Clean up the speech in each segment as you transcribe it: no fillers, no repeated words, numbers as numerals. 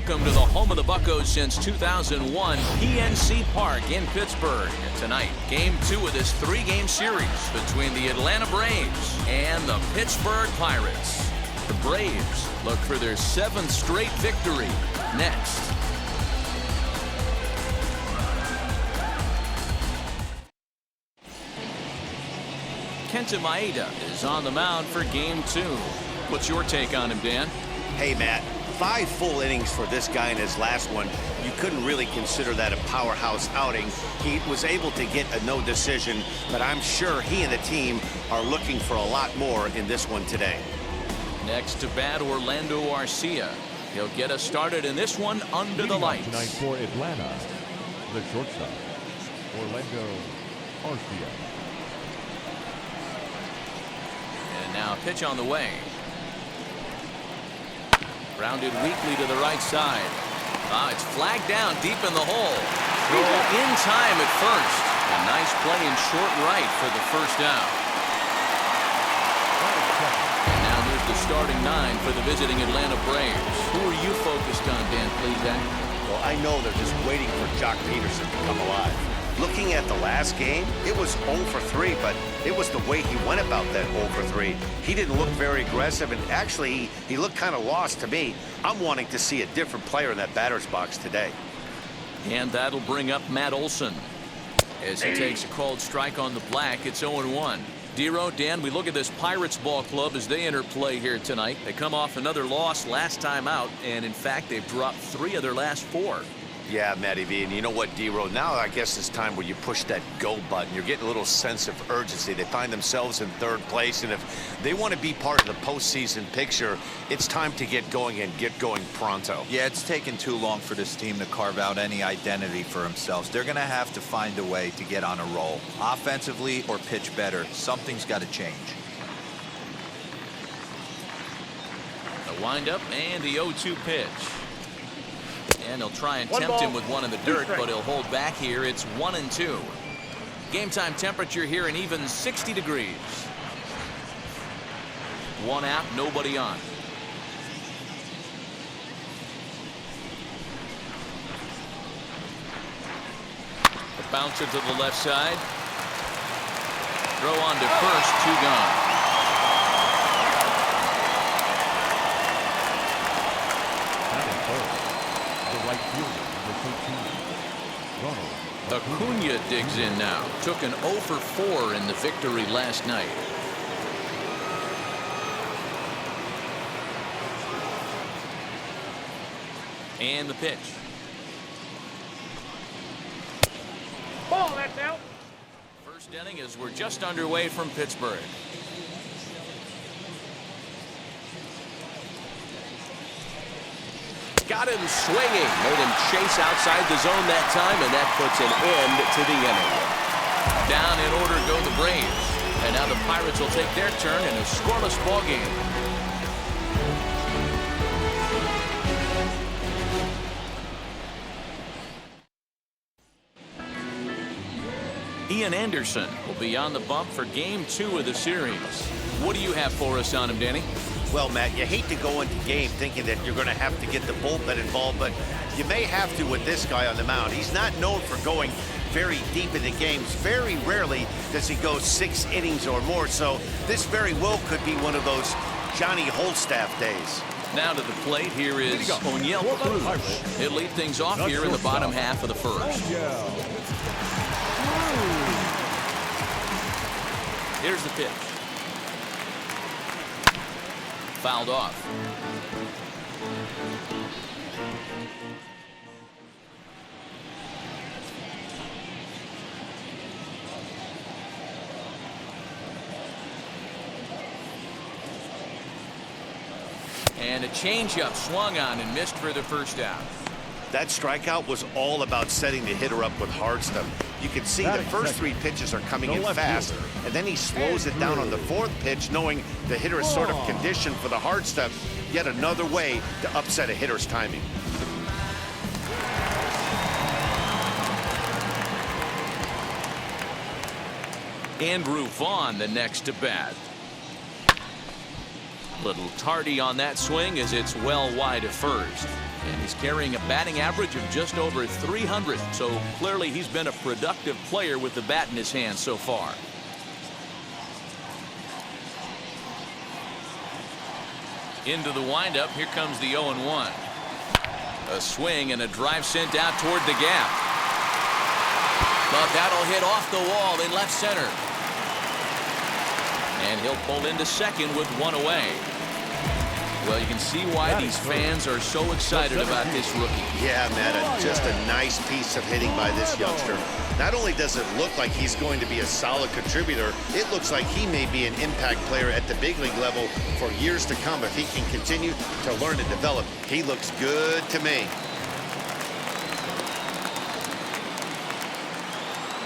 Welcome to the home of the Buccos since 2001, PNC Park in Pittsburgh. And tonight, Game 2 of this 3-game series between the Atlanta Braves and the Pittsburgh Pirates. The Braves look for their 7th straight victory next. Kenta Maeda is on the mound for Game 2. What's your take on him, Dan? Hey, Matt. 5 full innings for this guy in his last one. You couldn't really consider that a powerhouse outing. He was able to get a no decision, but I'm sure he and the team are looking for a lot more in this one today. Next to bat, Orlando Arcia. He'll get us started in this one under the lights. Tonight for Atlanta, the shortstop, Orlando Arcia. And now a pitch on the way. Grounded weakly to the right side. It's flagged down deep in the hole. Throw in time at first. A nice play in short right for the first out. And now here's the starting 9 for the visiting Atlanta Braves. Who are you focused on, Dan Plesac? Well, I know they're just waiting for Jock Peterson to come alive. Looking at the last game, it was 0 for 3, but it was the way he went about that 0 for 3. He didn't look very aggressive, and actually, he looked kind of lost to me. I'm wanting to see a different player in that batter's box today. And that'll bring up Matt Olson. As he takes a called strike on the black, it's 0-1. Dero, Dan, we look at this Pirates ball club as they enter play here tonight. They come off another loss last time out, and in fact, they've dropped 3 of their last 4. Yeah, Matty V, and you know what, D-Row, now I guess it's time where you push that go button. You're getting a little sense of urgency. They find themselves in 3rd place, and if they want to be part of the postseason picture, it's time to get going and get going pronto. Yeah, it's taken too long for this team to carve out any identity for themselves. They're going to have to find a way to get on a roll, offensively or pitch better. Something's got to change. The windup and the 0-2 pitch. And he'll try and tempt him with one in the dirt, but he'll hold back here. It's 1-2. Game time temperature here an even 60 degrees. 1 out, nobody on. The bouncer to the left side. Throw on to first, 2 gone. Acuna digs in now. Took an 0 for 4 in the victory last night. And the pitch. Ball, that's out. First inning as we're just underway from Pittsburgh. Got him swinging. Made him chase outside the zone that time, and that puts an end to the inning. Down in order go the Braves. And now the Pirates will take their turn in a scoreless ball game. Ian Anderson will be on the bump for Game 2 of the series. What do you have for us on him, Danny? Well, Matt, you hate to go into game thinking that you're going to have to get the bullpen involved, but you may have to with this guy on the mound. He's not known for going very deep into games. Very rarely does he go 6 innings or more, so this very well could be one of those Johnny Holstaff days. Now to the plate, here is O'Neill Cruz. He'll lead things off here in the bottom half of the first. Here's the pitch. Fouled off. And a changeup swung on and missed for the first out. That strikeout was all about setting the hitter up with hard stuff. You can see the first three pitches are coming in fast, and then he slows it down on the fourth pitch, knowing the hitter is sort of conditioned for the hard stuff. Yet another way to upset a hitter's timing. Andrew Vaughn the next to bat. Little tardy on that swing as it's well wide of first. And he's carrying a batting average of just over 300. So clearly he's been a productive player with the bat in his hand so far. Into the windup. Here comes the 0-1. A swing and a drive sent out toward the gap. But that'll hit off the wall in left center. And he'll pull into second with one away. Well, you can see why these fans are so excited about this rookie. Yeah, Matt, just a nice piece of hitting by this youngster. Not only does it look like he's going to be a solid contributor, it looks like he may be an impact player at the big league level for years to come if he can continue to learn and develop. He looks good to me.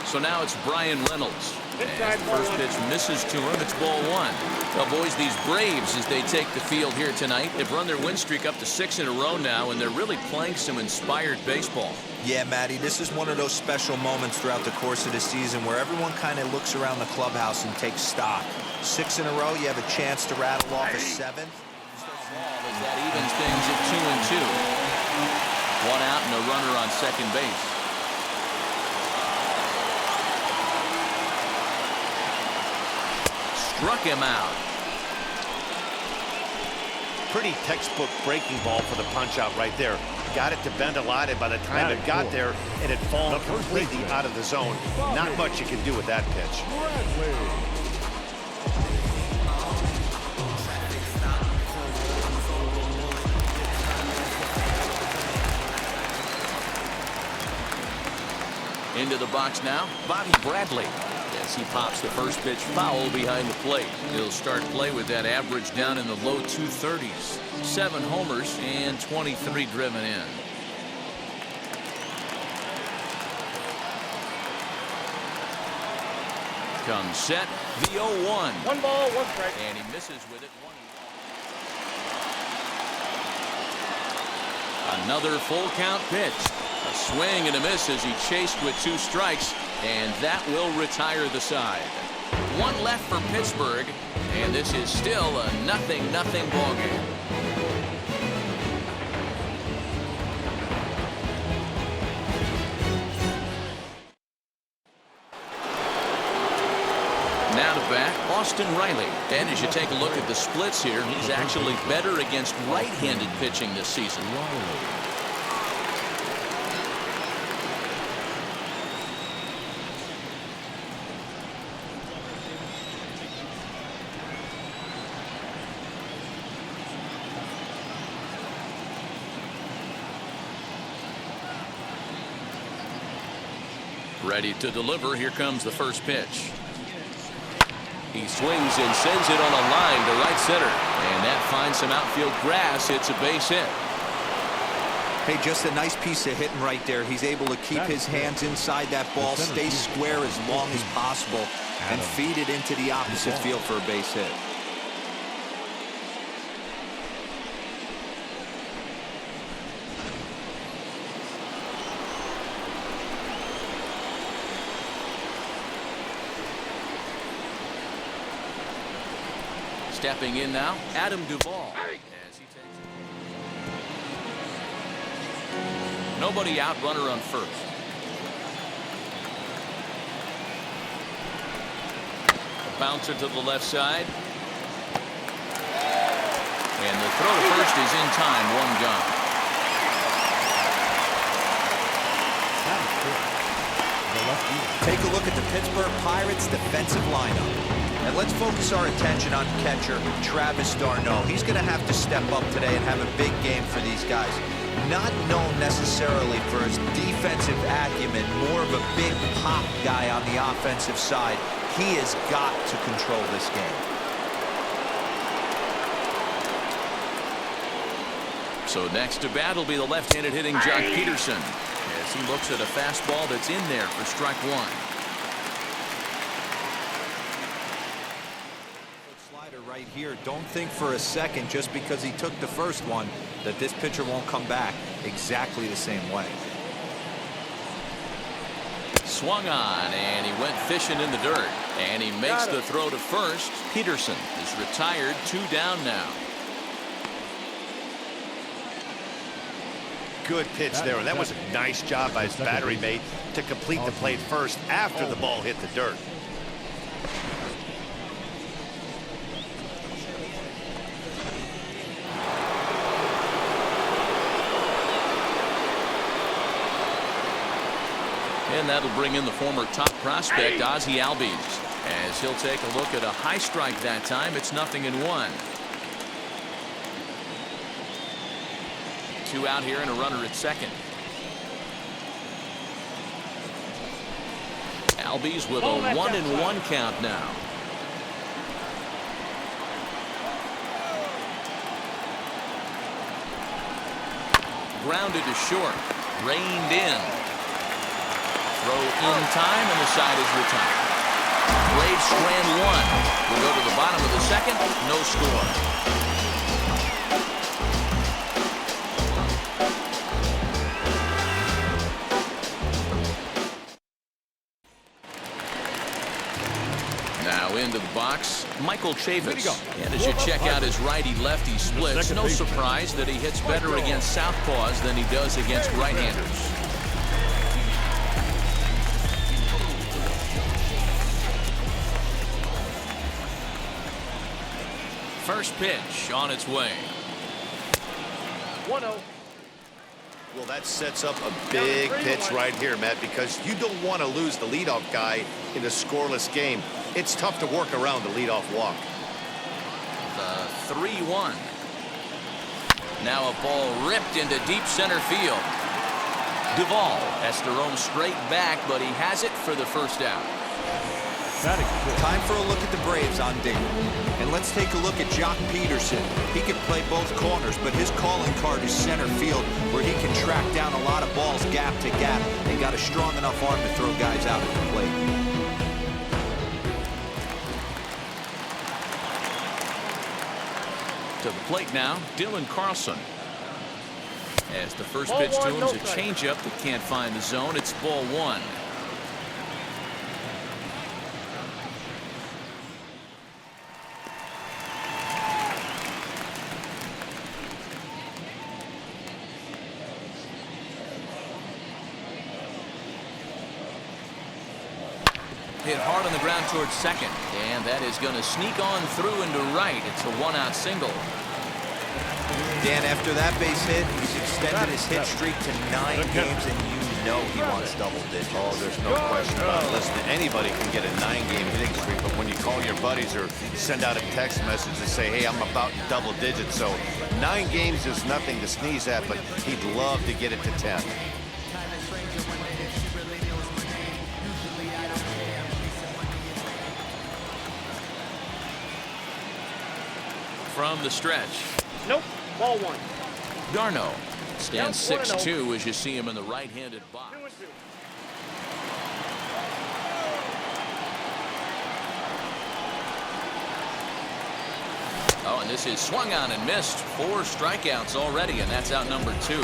So now it's Brian Reynolds. And the first pitch misses to him. It's ball one. Well, boys, these Braves, as they take the field here tonight, they've run their win streak up to 6 in a row now, and they're really playing some inspired baseball. Yeah, Matty, this is one of those special moments throughout the course of the season where everyone kind of looks around the clubhouse and takes stock. 6 in a row, you have a chance to rattle off a 7th. As that evens things at 2-2. One out and a runner on second base. Struck him out. Pretty textbook breaking ball for the punch out right there. Got it to bend a lot, and by the time it got there, it had fallen completely out of the zone. Not much you can do with that pitch. Into the box now, Bobby Bradley. As he pops the first pitch foul behind the plate. He'll start play with that average down in the low 230s. 7 homers and 23 driven in. Comes set, the 0-1. 1 ball, 1 strike. And he misses with it. Another full count pitch. A swing and a miss as he chased with 2 strikes, and that will retire the side. 1 left for Pittsburgh, and this is still a 0-0 ball game. Now to bat, Austin Riley. And as you take a look at the splits here, he's actually better against right-handed pitching this season. Ready to deliver. Here comes the first pitch. He swings and sends it on a line to right center. And that finds some outfield grass. It's a base hit. Hey, just a nice piece of hitting right there. He's able to keep his hands inside that ball, stay square as long as possible, and feed it into the opposite field for a base hit. Stepping in now, Adam Duvall. As he takes it. Nobody out, runner on first. A bouncer to the left side. And the throw to first is in time, 1 gone. left field. Take a look at the Pittsburgh Pirates defensive lineup. And let's focus our attention on catcher Travis d'Arnaud. He's going to have to step up today and have a big game for these guys. Not known necessarily for his defensive acumen, more of a big pop guy on the offensive side. He has got to control this game. So next to bat will be the left-handed hitting Jock Peterson as he looks at a fastball that's in there for strike one. Slider right here. Don't think for a second just because he took the first one that this pitcher won't come back exactly the same way. Swung on and he went fishing in the dirt and he makes the throw to first. Peterson is retired, 2 down now. Good pitch there, and that was a nice job by his battery mate to complete the play first after the ball hit the dirt. And that'll bring in the former top prospect Ozzie Albies as he'll take a look at a high strike that time. It's 0-1. 2 out here and a runner at second. Albies with a 1-1 count now. Grounded to short. Reined in. Throw in time and the side is retired. Braves strand 1. We'll go to the bottom of the second. No score. Now into the box, Michael Chavis. And as you check out his righty-lefty splits, no surprise that he hits better against southpaws than he does against right-handers. First pitch on its way. 1-0. Well, that sets up a big pitch right here, Matt, because you don't want to lose the leadoff guy in a scoreless game. It's tough to work around the leadoff walk. The 3-1. Now a ball ripped into deep center field. Duvall has to roam straight back, but he has it for the first out. Time for a look at the Braves on ding. And let's take a look at Jock Peterson. He can play both corners, but his calling card is center field, where he can track down a lot of balls gap to gap and got a strong enough arm to throw guys out at the plate. To the plate now, Dylan Carlson. As the first pitch to him is a changeup that can't find the zone. It's ball 1. Hit hard on the ground towards second, and that is going to sneak on through into right. It's a 1-out single. Dan, after that base hit, he's extended his hit streak to 9 games, and you know he wants double digits. Oh, there's no question about it. Listen, anybody can get a 9-game hitting streak, but when you call your buddies or send out a text message and say, hey, I'm about double digits, so 9 games is nothing to sneeze at, but he'd love to get it to 10. From the stretch. Nope. Ball 1. d'Arnaud stands 6'2" as you see him in the right-handed box. 2-2. Oh, and this is swung on and missed. 4 strikeouts already, and that's out number 2.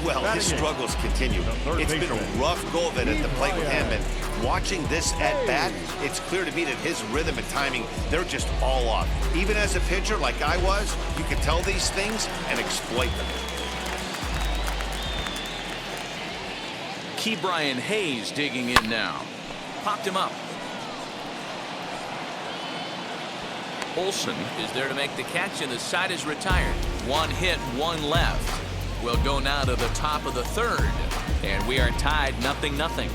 Well, his struggles continue. It's been a rough go of it at the plate with him, and watching this at-bat, it's clear to me that his rhythm and timing, they're just all off. Even as a pitcher like I was, you can tell these things and exploit them. Ke'Bryan Hayes digging in now. Popped him up. Olsen is there to make the catch, and the side is retired. 1 hit, 1 left. We'll go now to the top of the 3rd, and we are tied 0-0.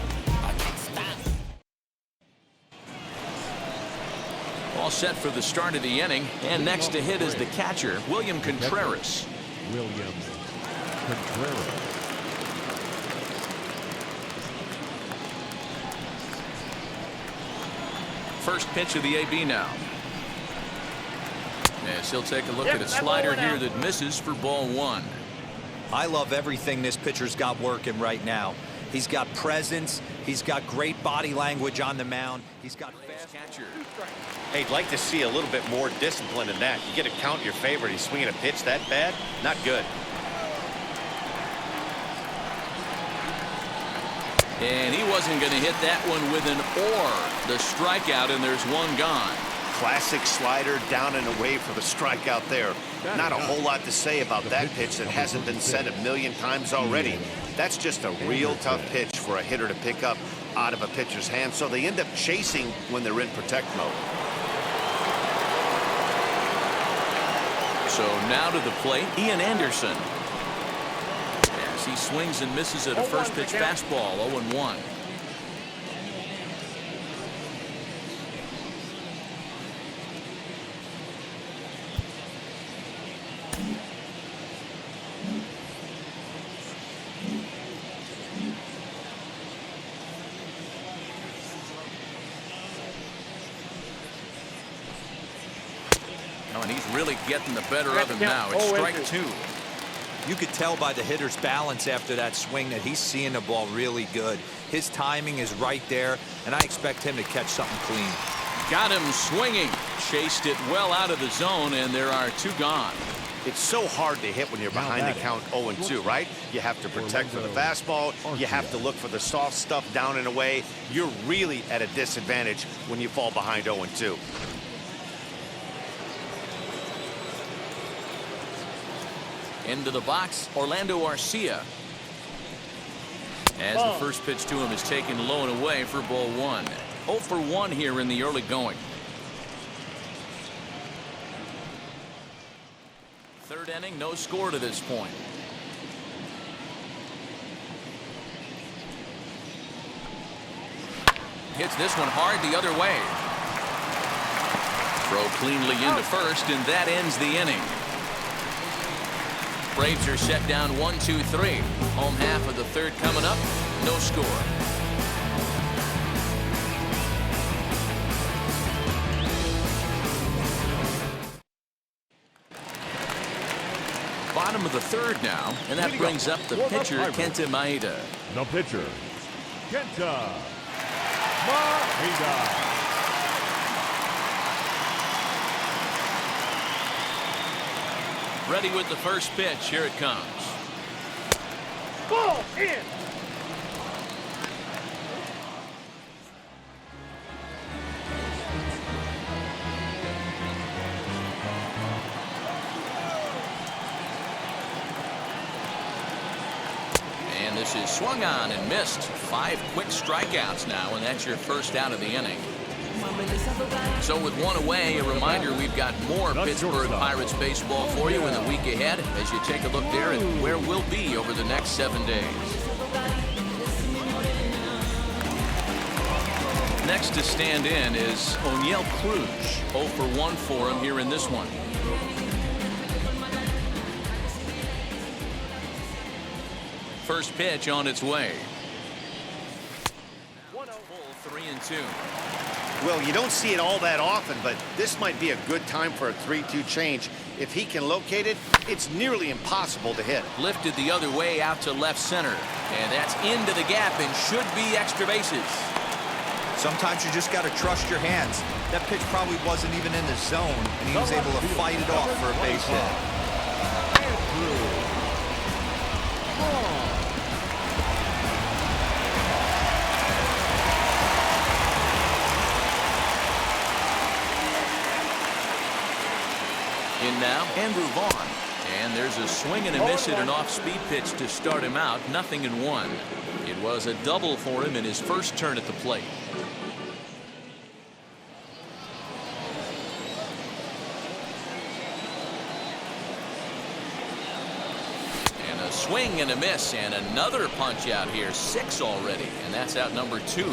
All set for the start of the inning. And next to hit is the catcher, William Contreras. William Contreras. First pitch of the AB now. As he'll take a look at a slider here that misses for ball one. I love everything this pitcher's got working right now. He's got presence. He's got great body language on the mound. He's got fast Catcher. Hey, I'd like to see a little bit more discipline in that. You get to count your favorite. He's swinging a pitch that bad. Not good. And he wasn't going to hit that one with an or. The strikeout, and there's one gone. Classic slider down and away for the strikeout there. Not a whole lot to say about that pitch that hasn't been said a million times already. That's just a real tough pitch for a hitter to pick up out of a pitcher's hand, so they end up chasing when they're in protect mode. So now to the plate, Ian Anderson. As he swings and misses at a first pitch fastball, 0-1. And he's really getting the better of him now. It's strike two. You could tell by the hitter's balance after that swing that he's seeing the ball really good. His timing is right there, and I expect him to catch something clean. Got him swinging. Chased it well out of the zone, and there are two gone. It's so hard to hit when you're behind the count 0-2, right? You have to protect for the fastball. You have to look for the soft stuff down and away. You're really at a disadvantage when you fall behind 0-2. Into the box, Orlando Arcia. As the first pitch to him is taken low and away for ball one. 0 for 1 here in the early going. Third inning, no score to this point. Hits this one hard the other way. Throw cleanly into first, and that ends the inning. Braves are set down 1-2-3. Home half of the third coming up. No score. Bottom of the third now, and that brings up the pitcher, Kenta Maeda. The pitcher, Kenta Maeda. Ready with the first pitch. Here it comes. Ball in. And this is swung on and missed. 5 quick strikeouts now, and that's your first out of the inning. So with one away, a reminder we've got more Pittsburgh Pirates baseball for you in the week ahead as you take a look there at where we'll be over the next 7 days. Next to stand in is O'Neill Cruz. 0 for 1 for him here in this one. First pitch on its way. 1-0. Full 3-2. Well, you don't see it all that often, but this might be a good time for a 3-2 change. If he can locate it, it's nearly impossible to hit. Lifted the other way out to left center. And that's into the gap and should be extra bases. Sometimes you just got to trust your hands. That pitch probably wasn't even in the zone, and he was able to fight it off for a base hit. In now, Andrew Vaughn. And there's a swing and a miss at an off-speed pitch to start him out. 0-1. It was a double for him in his first turn at the plate. And a swing and a miss, and another punch out here. 6 already, and that's out number 2.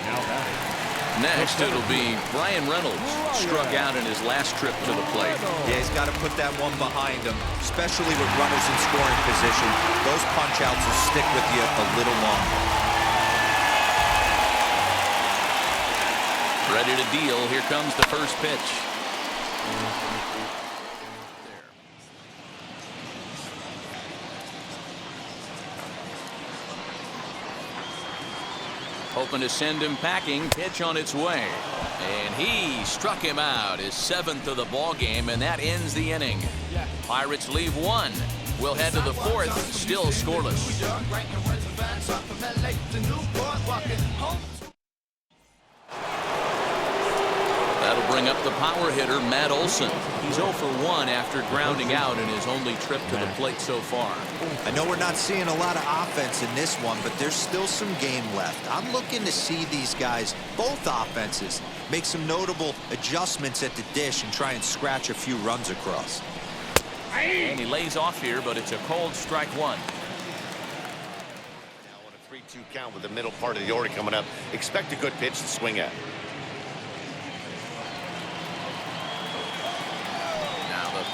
Now batting, Next, it'll be Brian Reynolds. Struck out in his last trip to the plate. Yeah, he's got to put that one behind him, especially with runners in scoring position. Those punch-outs will stick with you a little longer. Ready to deal. Here comes the first pitch. Hoping to send him packing. Pitch on its way. And he struck him out, his 7th of the ball game, and that ends the inning. Pirates leave 1. We'll head to the 4th, still scoreless. That'll bring up the power hitter, Matt Olson. He's 0 for 1 after grounding out in his only trip to the plate so far. I know we're not seeing a lot of offense in this one, but there's still some game left. I'm looking to see these guys, both offenses, make some notable adjustments at the dish and try and scratch a few runs across. And he lays off here, but it's a cold strike 1. Now on a 3-2 count with the middle part of the order coming up, expect a good pitch to swing at.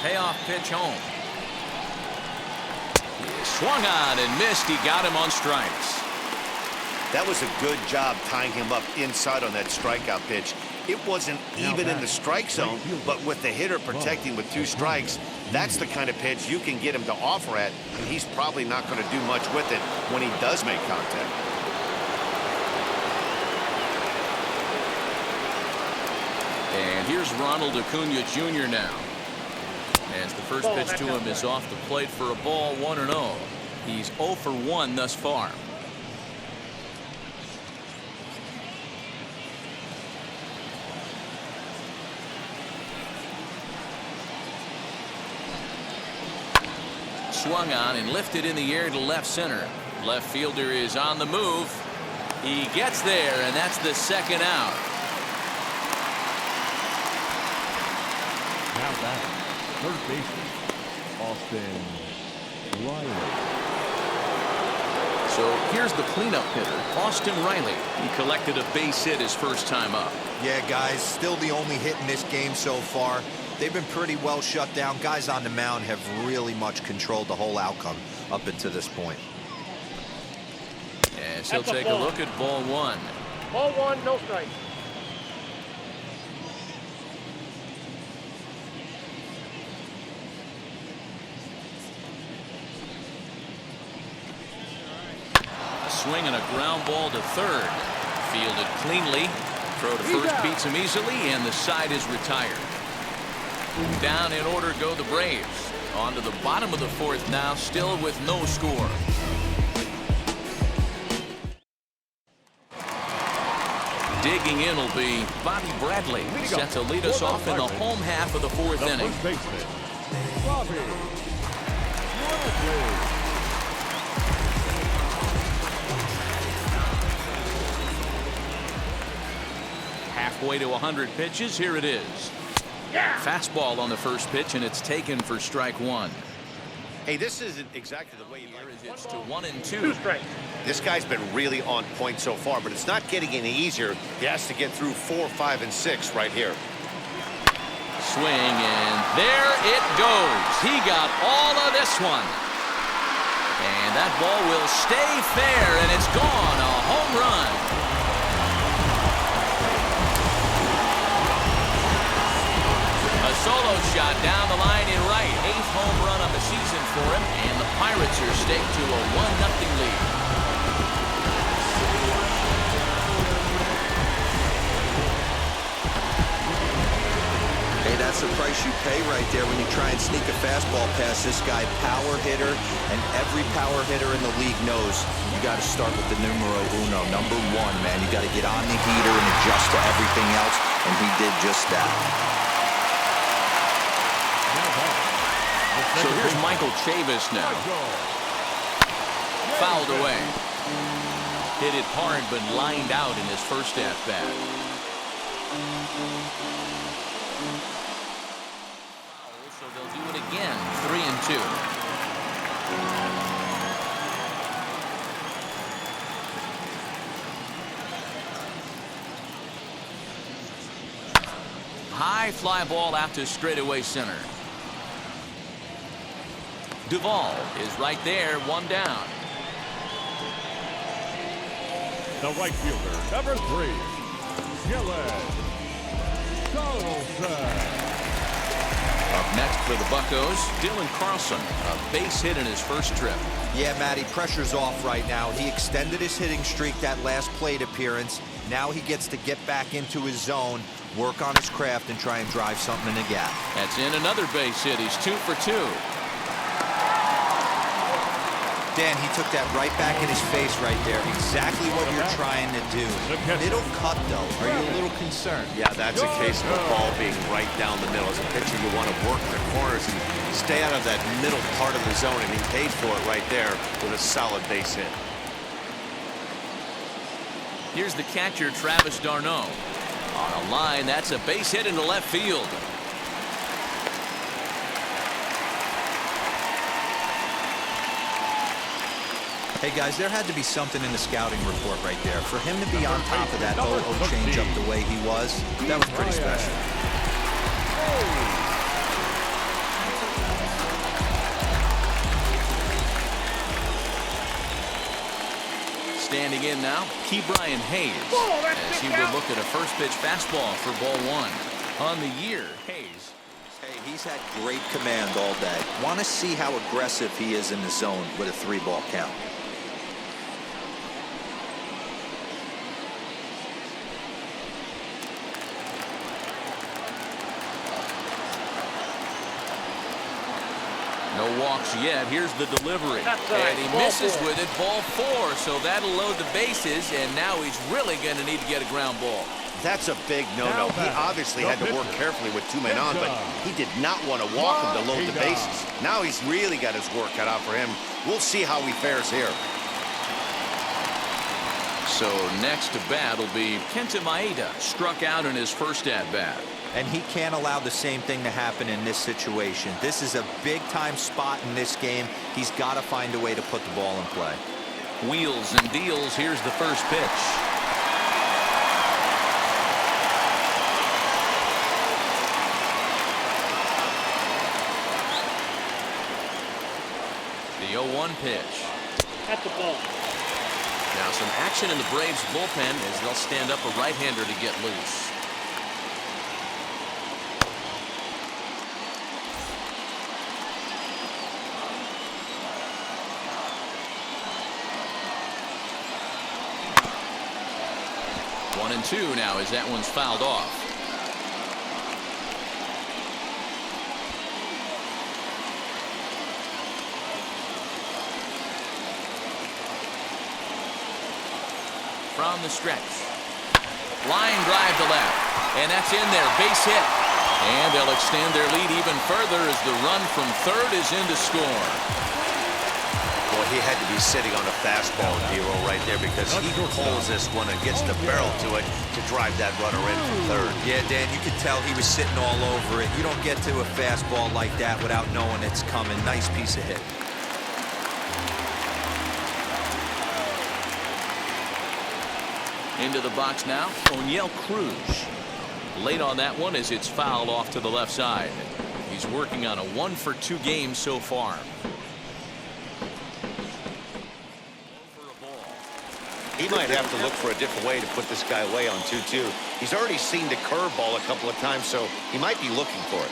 Payoff pitch home. He swung on and missed. He got him on strikes. That was a good job tying him up inside on that strikeout pitch. It wasn't even in the strike zone, but with the hitter protecting with 2 strikes, that's the kind of pitch you can get him to offer at, and he's probably not going to do much with it when he does make contact. And here's Ronald Acuna Jr. now. As the first pitch to him is off the plate for a ball, 1-0. He's 0 for 1 thus far. Swung on and lifted in the air to left center. Left fielder is on the move. He gets there, and that's the 2nd out. Now batting, third baseman, Austin Riley. So here's the cleanup hitter, Austin Riley. He collected a base hit his first time up. Yeah, guys, still the only hit in this game so far. They've been pretty well shut down. Guys on the mound have really much controlled the whole outcome up until this point. And he'll take a look at ball 1. Ball 1, no strike. Swing and a ground ball to third. Fielded cleanly. Throw to first beats him easily, and the side is retired. Down in order go the Braves. On to the bottom of the 4th now, still with no score. Digging in will be Bobby Bradley. Set to lead us off in the home half of the 4th inning. First baseman, Bobby Bradley. Halfway to 100 pitches. Here it is. Fastball on the first pitch, and it's taken for strike 1. Hey, this isn't exactly the way you like it. It's to 1 and 2. 2 strikes. This guy's been really on point so far, but it's not getting any easier. He has to get through 4, 5, and 6 right here. Swing, and there it goes. He got all of this one. And that ball will stay fair, and it's gone. A home run. Solo shot down the line in right. 8th home run of the season for him, and the Pirates are staked to a 1-0 lead. Hey, that's the price you pay right there when you try and sneak a fastball past this guy. Power hitter, and every power hitter in the league knows you got to start with the numero uno, number 1, man. You got to get on the heater and adjust to everything else, and he did just that. So here's Michael Chavis now. Fouled away. Hit it hard, but lined out in his first at-bat. So they'll do it again. 3-2. High fly ball out to straightaway center. Duvall is right there, one down. The right fielder, number 3, Gillen Carlson. Up next for the Buccos, Dylan Carlson, a base hit in his first trip. Yeah, Matty, pressure's off right now. He extended his hitting streak that last plate appearance. Now he gets to get back into his zone, work on his craft, and try and drive something in the gap. That's in another base hit. He's 2 for 2. Dan, he took that right back in his face right there. Exactly what you're trying to do. Middle cut, though. Are you a little concerned? Yeah, that's a case of the ball being right down the middle. As a pitcher, you want to work the corners and stay out of that middle part of the zone, and he paid for it right there with a solid base hit. Here's the catcher, Travis d'Arnaud. On a line, that's a base hit into left field. Hey, guys, there had to be something in the scouting report right there. For him to be on top of that 0-0 changeup the way he was, that was pretty special. Standing in now, Ke'Bryan Hayes, as he would look at a first pitch fastball for ball 1. On the year, Hayes. Hey, he's had great command all day. Want to see how aggressive he is in the zone with a 3-ball count. No walks yet. Here's the delivery. And he misses with it. Ball 4. So that'll load the bases. And now he's really going to need to get a ground ball. That's a big no-no. He obviously had to work carefully with 2 men on, but he did not want to walk him to load the bases. Now he's really got his work cut out for him. We'll see how he fares here. So next to bat will be Kenta Maeda, struck out in his first at-bat. And he can't allow the same thing to happen in this situation. This is a big-time spot in this game. He's got to find a way to put the ball in play. Wheels and deals. Here's the first pitch. The 0-1 pitch. That's the ball. Now some action in the Braves bullpen as they'll stand up a right-hander to get loose. One and 2 now as that one's fouled off. From the stretch. Line drive to left. And that's in there. Base hit. And they'll extend their lead even further as the run from third is in to score. Boy, he had to be sitting on a fastball, Hero, right there, because he pulls this one and gets the barrel to it to drive that runner in from third. Yeah, Dan, you could tell he was sitting all over it. You don't get to a fastball like that without knowing it's coming. Nice piece of hit. Into the box now, O'Neill Cruz. Late on that one as it's fouled off to the left side. He's working on a 1-for-2 game so far. He might have to look for a different way to put this guy away on 2-2. He's already seen the curveball a couple of times, so he might be looking for it.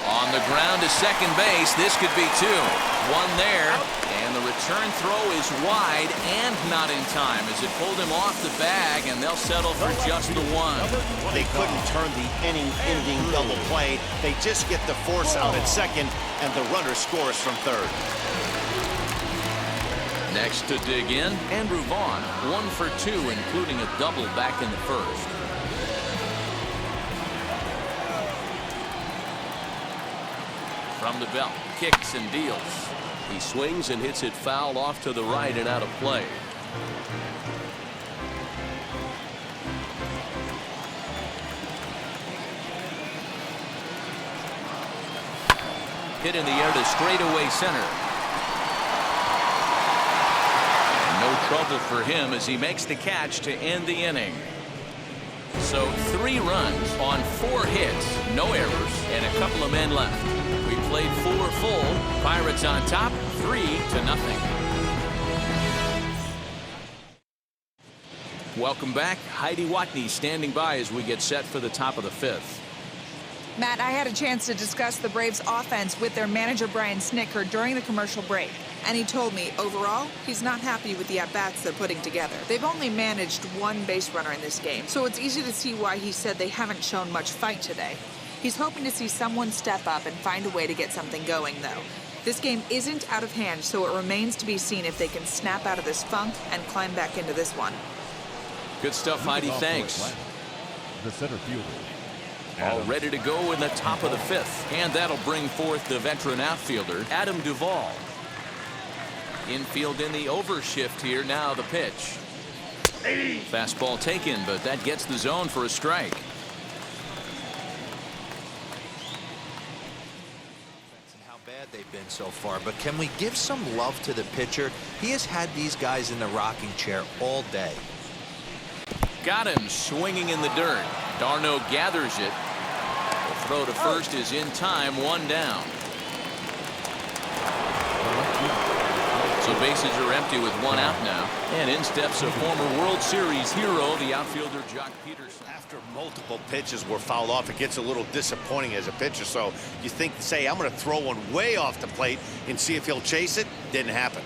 On the ground to second base. This could be 2. One there. And the return throw is wide and not in time as it pulled him off the bag, and they'll settle for just the 1. They couldn't turn the inning-ending double play. They just get the force out at second, and the runner scores from third. Next to dig in, Andrew Vaughn, 1 for 2, including a double back in the first. From the belt, kicks and deals. He swings and hits it foul off to the right and out of play. Hit in the air to straightaway center. No trouble for him as he makes the catch to end the inning. So 3 runs on 4 hits, no errors, and a couple of men left. We played 4 full. Pirates on top, 3-0. Welcome back. Heidi Watney standing by as we get set for the top of the 5th. Matt, I had a chance to discuss the Braves offense with their manager Brian Snitker during the commercial break. And he told me, overall, he's not happy with the at-bats they're putting together. They've only managed 1 base runner in this game, so it's easy to see why he said they haven't shown much fight today. He's hoping to see someone step up and find a way to get something going, though. This game isn't out of hand, so it remains to be seen if they can snap out of this funk and climb back into this one. Good stuff, Heidi. Thanks. The center fielder. All ready to go in the top of the 5th. And that'll bring forth the veteran outfielder, Adam Duvall. Infield in the overshift here. Now the pitch. Fastball taken, but that gets the zone for a strike. How bad they've been so far, but can we give some love to the pitcher? He has had these guys in the rocking chair all day. Got him swinging in the dirt. Darno gathers it. The throw to first is in time, 1 down. So bases are empty with 1 out now. And in steps a former World Series hero, the outfielder Jock Peterson. After multiple pitches were fouled off, it gets a little disappointing as a pitcher. So you think, say, I'm going to throw one way off the plate and see if he'll chase it. Didn't happen.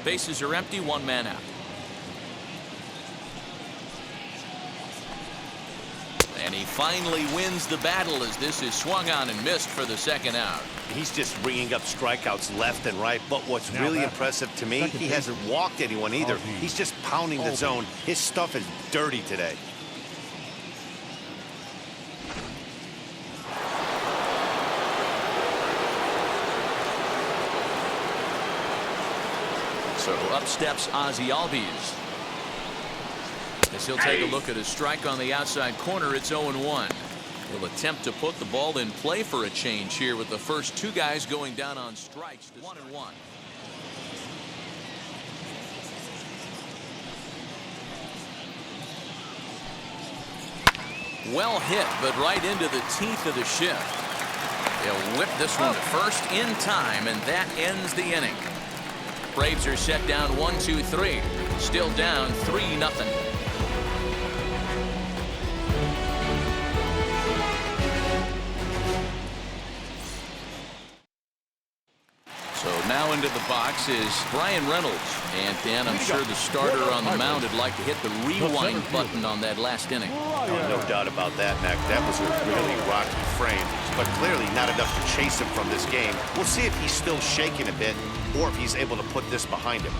Bases are empty, 1 man out. And he finally wins the battle as this is swung on and missed for the 2nd out. He's just ringing up strikeouts left and right. But what's really impressive to me, he hasn't walked anyone either. He's just pounding the zone. His stuff is dirty today. So up steps Ozzie Albies. As he'll take a look at a strike on the outside corner, it's 0-1. He'll attempt to put the ball in play for a change here with the first 2 guys going down on strikes. 1-1. Well hit, but right into the teeth of the shift. He'll whip this one to first in time, and that ends the inning. Braves are set down 1-2-3. Still down 3-0. So now into the box is Brian Reynolds. And Dan, I'm sure the starter on the mound would like to hit the rewind button on that last inning. No doubt about that, Mac. That was a really rocky frame, but clearly not enough to chase him from this game. We'll see if he's still shaking a bit or if he's able to put this behind him.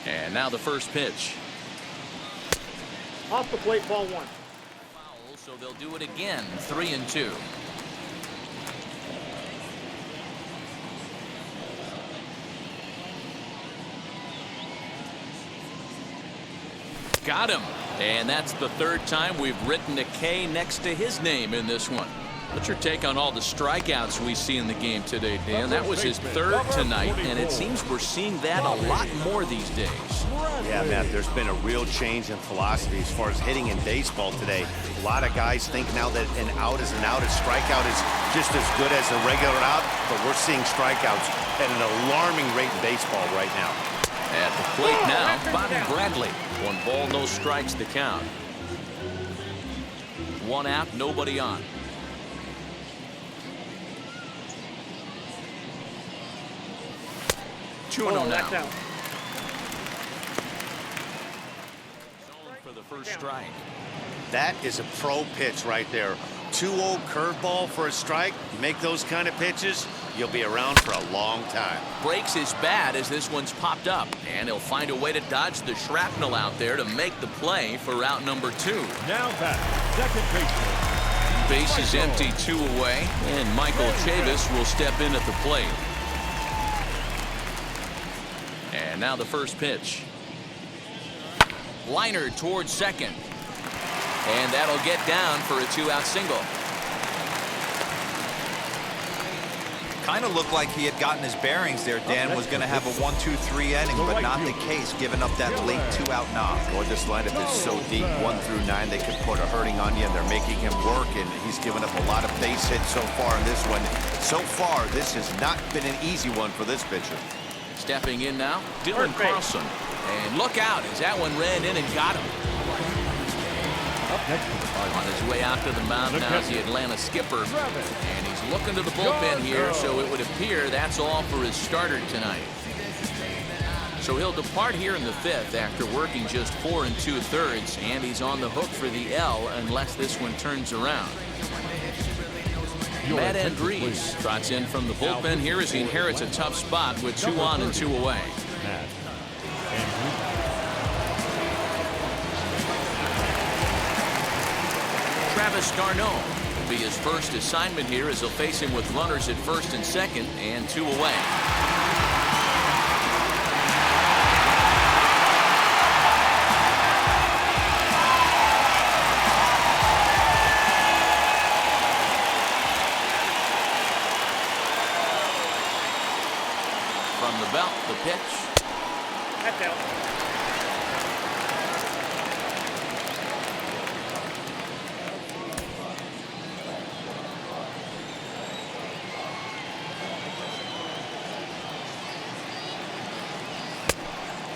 And now the first pitch. Off the plate, ball 1. Foul, so they'll do it again. 3-2. Got him. And that's the 3rd time we've written a K next to his name in this one. What's your take on all the strikeouts we see in the game today, Dan? That was his 3rd tonight, and it seems we're seeing that a lot more these days. Yeah, Matt, there's been a real change in philosophy as far as hitting in baseball today. A lot of guys think now that an out is an out, a strikeout is just as good as a regular out, but we're seeing strikeouts at an alarming rate in baseball right now. At the plate now, Bobby Bradley. 1 ball, no strikes to count. 1 out, nobody on. That's out. For the first strike. That is a pro pitch right there. 2-0 curveball for a strike. You make those kind of pitches, you'll be around for a long time. Breaks his bat as this one's popped up, and he'll find a way to dodge the shrapnel out there to make the play for route number 2. Now back, second baseman. Base is empty, 2 away, and Michael Chavis will step in at the plate. And now the first pitch. Liner towards second. And that'll get down for a 2-out single. Kind of looked like he had gotten his bearings there. Dan was going to have a 1-2-3 inning, but not the case, giving up that late 2-out knock. Boy, this lineup is so deep, 1 through 9. They could put a hurting on you, and they're making him work, and he's given up a lot of base hits so far in this one. So far, this has not been an easy one for this pitcher. Stepping in now, Dylan Carlson. And look out, as that one ran in and got him. Up next to the On his way out to the mound now is the Atlanta skipper. And he's looking to the bullpen here, so it would appear that's all for his starter tonight. So he'll depart here in the 5th after working just 4 2/3, and he's on the hook for the L unless this one turns around. Matt Andrees trots in from the bullpen here as he inherits a tough spot with 2 on and 2 away. Travis d'Arnaud will be his first assignment here as he'll face him with runners at 1st and 2nd and 2 away. From the belt, the pitch. That's out.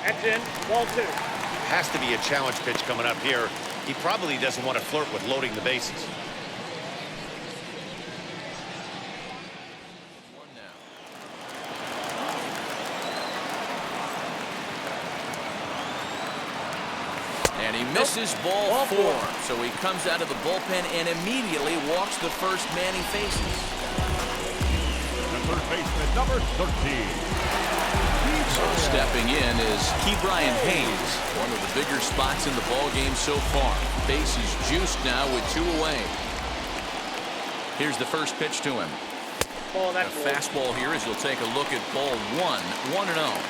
That's in. Ball 2. Has to be a challenge pitch coming up here. He probably doesn't want to flirt with loading the bases. And he misses ball 4. So he comes out of the bullpen and immediately walks the first man he faces. The third baseman, number 13. So stepping in is Ke'Bryan Hayes, one of the bigger spots in the ball game so far. Base is juiced now with 2 away. Here's the first pitch to him. Ball, A that's fastball here as you'll take a look at ball 1, 1-0.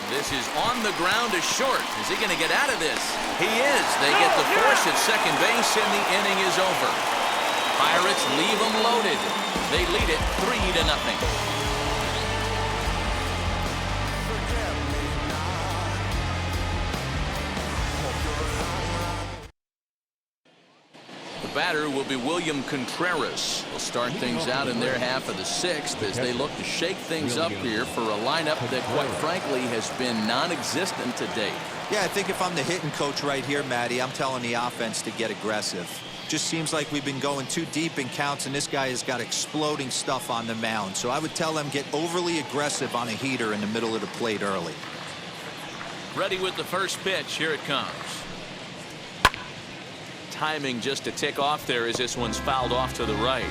This is on the ground to short. Is he going to get out of this? He is. They get the force at second base, and the inning is over. Pirates leave them loaded. They lead it 3-0. The batter will be William Contreras. They'll start things out in their half of the 6th as they look to shake things up here for a lineup that, quite frankly, has been non-existent to date. Yeah, I think if I'm the hitting coach right here, Matty, I'm telling the offense to get aggressive. Just seems like we've been going too deep in counts, and this guy has got exploding stuff on the mound. So I would tell them get overly aggressive on a heater in the middle of the plate early. Ready with the first pitch. Here it comes. Timing just to tick off there as this one's fouled off to the right.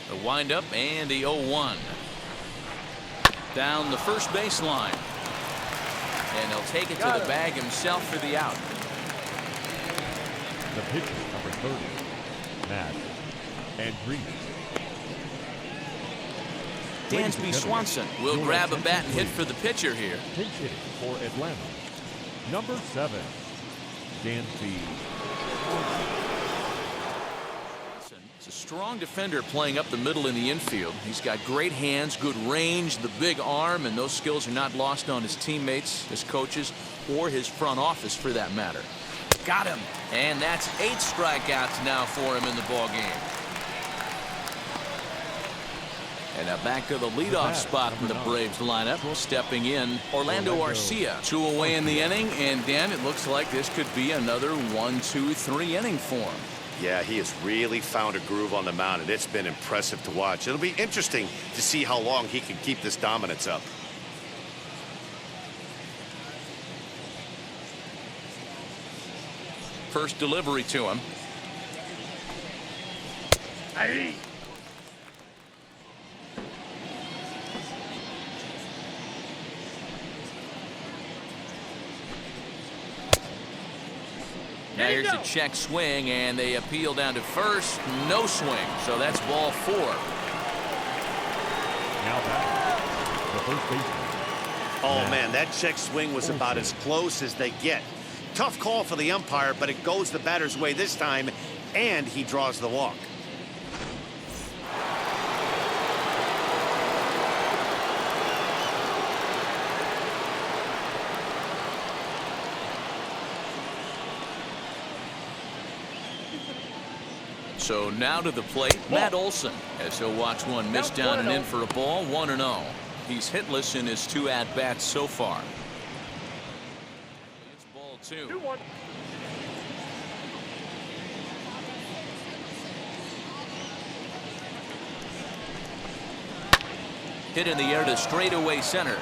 The windup and the 0-1. Down the first baseline. And he'll take it to the bag himself for the out. The pitcher, number 30, Matt Andrees. Dansby Swanson will grab a bat and hit for the pitcher here. Pinch hitting for Atlanta, number 7, Dansby. It's a strong defender playing up the middle in the infield. He's got great hands, good range, the big arm, and those skills are not lost on his teammates, his coaches, or his front office for that matter. Got him. And that's 8 strikeouts now for him in the ball game. And now back to the leadoff spot in the Braves lineup. Stepping in, Orlando Arcia. 2 away in the inning, and Dan, it looks like this could be another 1-2-3 inning for him. Yeah, he has really found a groove on the mound, and it's been impressive to watch. It'll be interesting to see how long he can keep this dominance up. First delivery to him. Aye. Now here's a check swing, and they appeal down to first. No swing, so that's ball 4. Now back, the first baseman, Oh, man, that check swing was about as close as they get. Tough call for the umpire, but it goes the batter's way this time, and he draws the walk. So now to the plate, Matt Olson, as he'll watch one miss down and in for a ball, 1-0. He's hitless in his 2 at-bats so far. It's ball 2. 2-1. Hit in the air to straightaway center.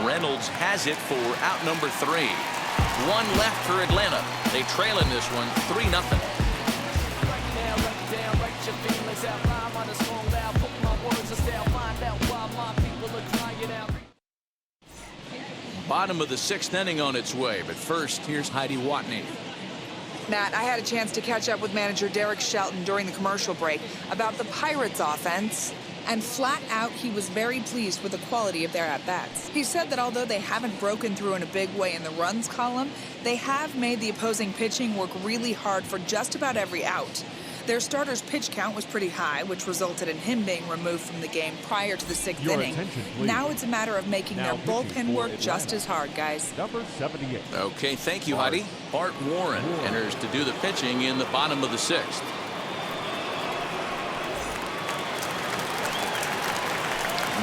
Reynolds has it for out number 3. One left for Atlanta. They trail in this one 3-0. Bottom of the 6th inning on its way, but first here's Heidi Watney. Matt, I had a chance to catch up with manager Derek Shelton during the commercial break about the Pirates offense, and flat out he was very pleased with the quality of their at-bats. He said that although they haven't broken through in a big way in the runs column, they have made the opposing pitching work really hard for just about every out. Their starter's pitch count was pretty high, which resulted in him being removed from the game prior to the 6th inning. Now it's a matter of making their bullpen work just as hard, guys. Number 78. Okay, thank you, Heidi. Bart Warren enters to do the pitching in the bottom of the 6th.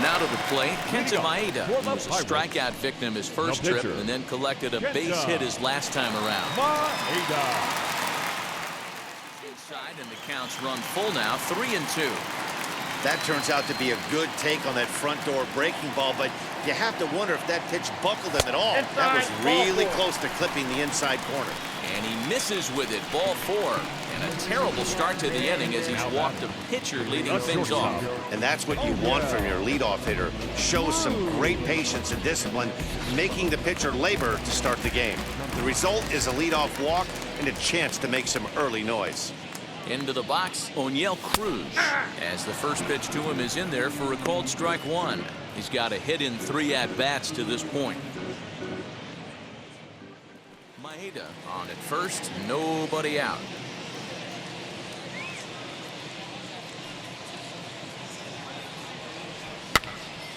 Now to the plate, Kenta Maeda, who was a strikeout victim his first trip and then collected a base hit his last time around. Maeda. Inside, and the counts run full now, 3-2. That turns out to be a good take on that front door breaking ball, but you have to wonder if that pitch buckled him at all. That was really close to clipping the inside corner. And he misses with it, ball 4. And a terrible start to the inning as he's walked a pitcher leading things off. And that's what you want from your leadoff hitter. Shows some great patience and discipline, making the pitcher labor to start the game. The result is a leadoff walk and a chance to make some early noise. Into the box, O'Neill Cruz, as the first pitch to him is in there for a called strike 1. He's got a hit in 3 at-bats to this point. Maeda on at first, nobody out.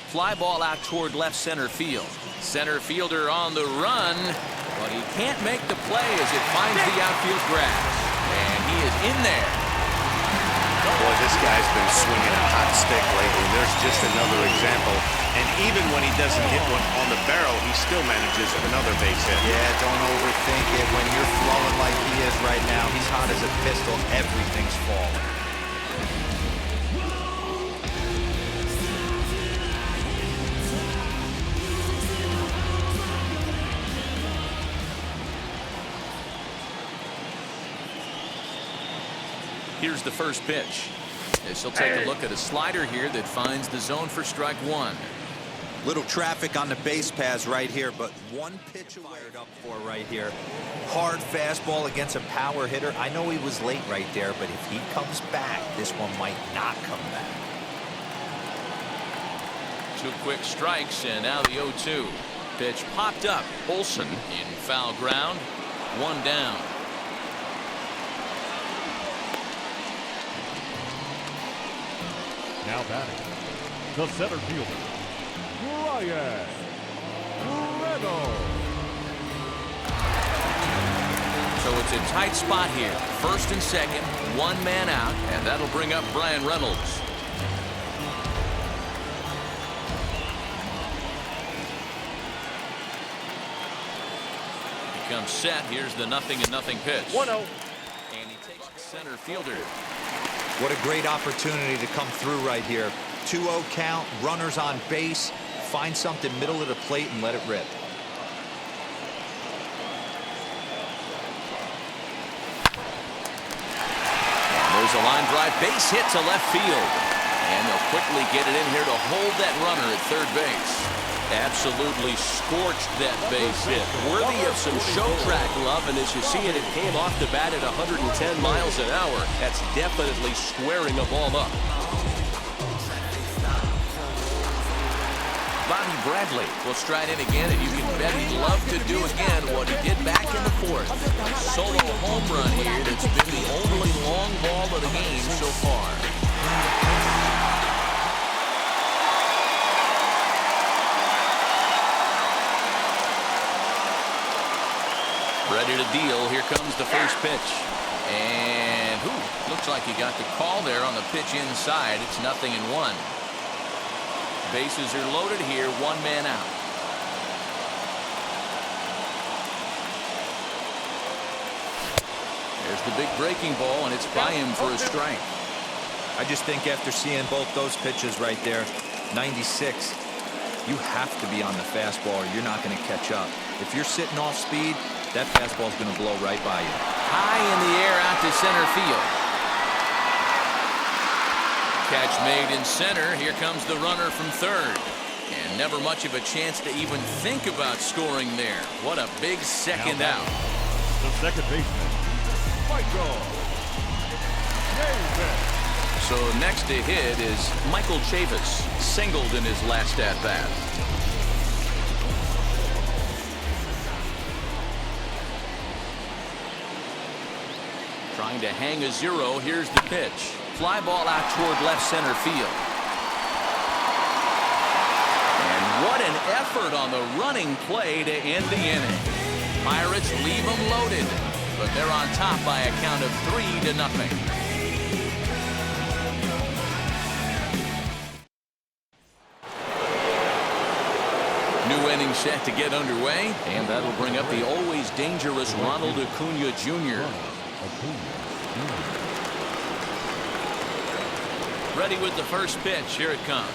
Fly ball out toward left center field. Center fielder on the run, but he can't make the play as it finds the outfield grass. And he is in there. Boy, this guy's been swinging a hot stick lately. There's just another example. And even when he doesn't hit one on the barrel, he still manages another base hit. Yeah, don't overthink it. When you're flowing like he is right now, he's hot as a pistol. Everything's falling. Here's the first pitch. This will take a look at a slider here that finds the zone for strike 1. Little traffic on the base paths right here, but one pitch fired up for right here. Hard fastball against a power hitter. I know he was late right there, but if he comes back, this one might not come back. 2 quick strikes, and now the 0-2. Pitch popped up. Olson in foul ground. 1 down. Now batting, the center fielder, Brian Reynolds. So it's a tight spot here. First and second, 1 man out, and that'll bring up Brian Reynolds. He comes set. Here's the 0-0 pitch. 1-0. And he takes the center fielder. What a great opportunity to come through right here. 2-0 count, runners on base. Find something middle of the plate and let it rip. There's a line drive base hit to left field. And they'll quickly get it in here to hold that runner at third base. Absolutely scorched that base hit. Worthy of some show track love, and as you see it, it came off the bat at 110 miles an hour. That's definitely squaring a ball up. Bobby Bradley will stride in again, and you can bet he'd love to do again what he did back in the fourth. Solo home run here that's been the only long ball of the game so far. Ready to deal. Here comes the first pitch. And looks like he got the call there on the pitch inside. It's 0-1. Bases are loaded here. One man out. There's the big breaking ball, and it's by him for a strike. I just think after seeing both those pitches right there, 96, you have to be on the fastball or you're not going to catch up. If you're sitting off speed, that fastball is going to blow right by you. High in the air out to center field. Catch made in center. Here comes the runner from third. And never much of a chance to even think about scoring there. What a big second out. The second baseman, Michael Davis. So next to hit is Michael Chavis, singled in his last at-bat. Trying to hang a zero. Here's the pitch. Fly ball out toward left center field. And what an effort on the running play to end the inning. Pirates leave them loaded, but they're on top by a count of 3-0. New inning set to get underway, and that'll bring up the always dangerous Ronald Acuna Jr. Ready with the first pitch. Here it comes.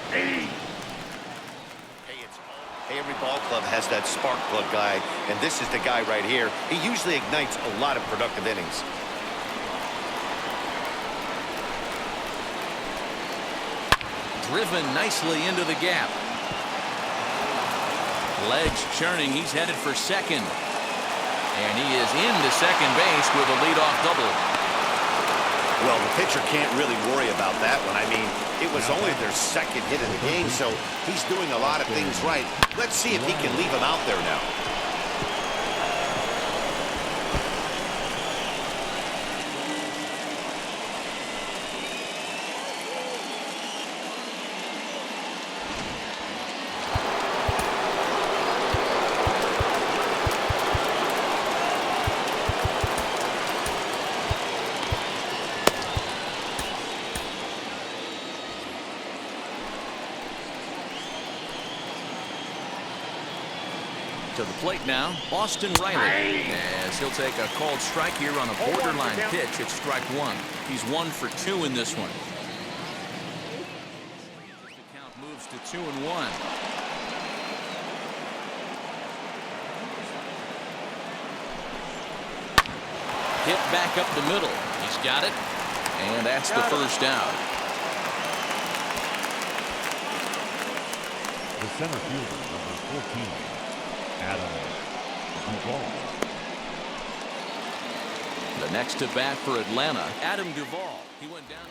Hey, every ball club has that spark plug guy, and this is the guy right here. He usually ignites a lot of productive innings. Driven nicely into the gap. Legs churning. He's headed for second. And he is into second base with a leadoff double. Well, the pitcher can't really worry about that one. I mean, it was only their second hit of the game, so he's doing a lot of things right. Let's see if he can leave him out there now. To the plate now, Austin Riley, as he'll take a called strike here on a borderline pitch at strike one. He's 1 for 2 in this one. The count moves to 2-1. Hit back up the middle. He's got it, and that's the first out. The center fielder, number 14. Adam Duvall. The next to bat for Atlanta, Adam Duvall. He went down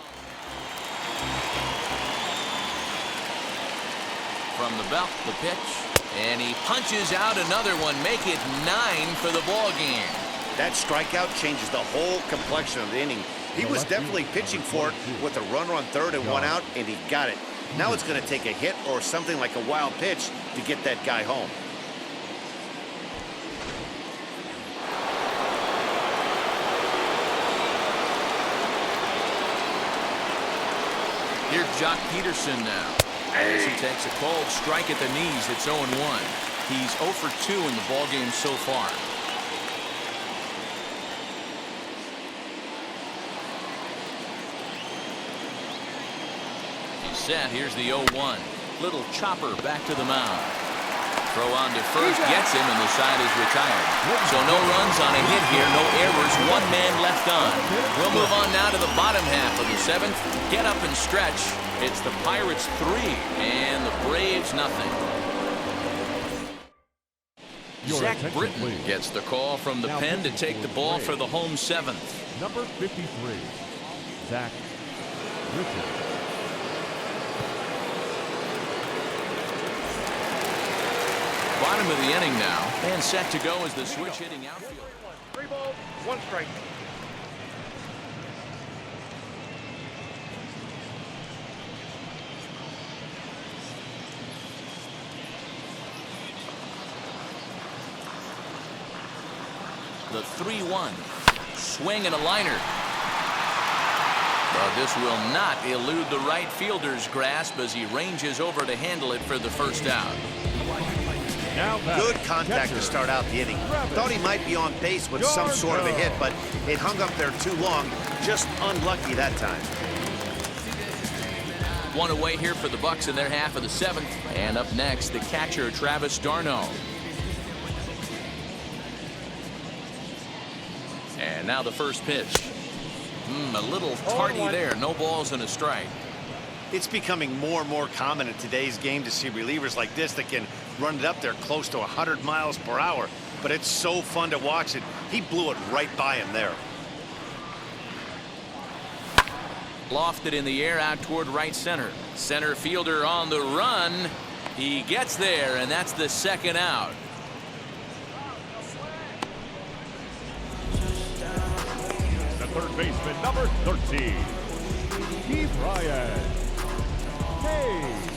from the belt, the pitch, and he punches out another one. Make it 9 for the ball game. That strikeout changes the whole complexion of the inning. He was definitely pitching for it with a runner on third and 1 out, and he got it. Now it's going to take a hit or something like a wild pitch to get that guy home. Here's Jock Peterson now. As he takes a cold strike at the knees, it's 0-1. He's 0 for 2 in the ballgame so far. He's set. Here's the 0-1. Little chopper back to the mound. Throw on to first, gets him, and the side is retired. So no runs on a hit here, no errors, 1 man left on. We'll move on now to the bottom half of the 7th. Get up and stretch. It's the Pirates 3 and the Braves nothing. Zach Britton gets the call from the pen to take the ball for the home 7th. Number 53, Zach Britton. Bottom of the inning now, and set to go as the switch hitting outfield. 3 balls, 1 strike. The 3-1. Swing and a liner. But this will not elude the right fielder's grasp as he ranges over to handle it for the first out. Now Good contact to start out the inning. Thought he might be on pace with some sort of a hit, but it hung up there too long. Just unlucky that time. One away here for the Bucks in their half of the 7th. And up next, the catcher, Travis d'Arnaud. And now the first pitch. A little tardy there. No balls and a strike. It's becoming more and more common in today's game to see relievers like this that can run it up there close to 100 miles per hour. But it's so fun to watch it. He blew it right by him there. Lofted in the air out toward right center. Center fielder on the run. He gets there, and that's the second out. The third baseman, number 13, Ke'Bryan Hayes.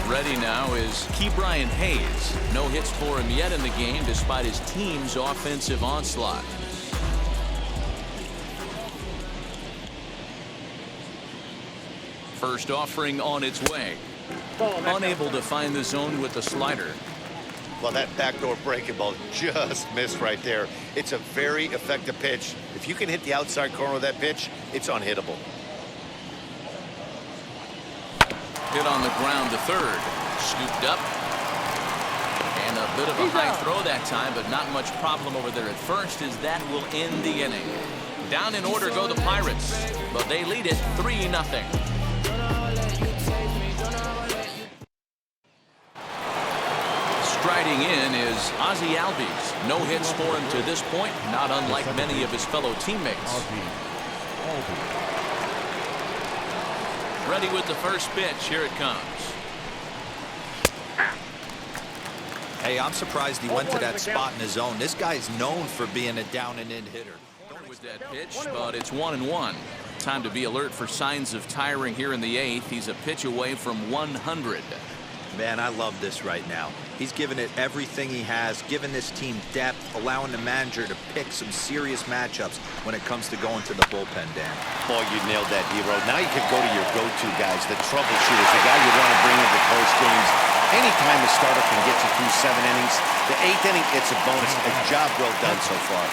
Ready now is Ke'Bryan Hayes. No hits for him yet in the game despite his team's offensive onslaught. First offering on its way. Unable to find the zone with the slider. Well, that backdoor breaking ball just missed right there. It's a very effective pitch. If you can hit the outside corner of that pitch, it's unhittable. Hit on the ground to third. Scooped up. And a bit of a high throw that time, but not much problem over there at first, as that will end the inning. Down in order go the Pirates, but they lead it 3-0. Striding in is Ozzie Albies. No hits for him to this point, not unlike many of his fellow teammates. Ready with the first pitch. Here it comes. Hey, I'm surprised he went to that spot in his zone. This guy's known for being a down-and-in hitter. With that pitch, but it's 1-1. Time to be alert for signs of tiring here in the 8th. He's a pitch away from 100. Man, I love this right now. He's given it everything he has, given this team depth, allowing the manager to pick some serious matchups when it comes to going to the bullpen, Dan. Boy, you nailed that, Hero. Now you can go to your go-to guys, the troubleshooters, the guy you want to bring into close games. Anytime a starter can get you through 7 innings, the 8th inning, it's a bonus. A job well done so far.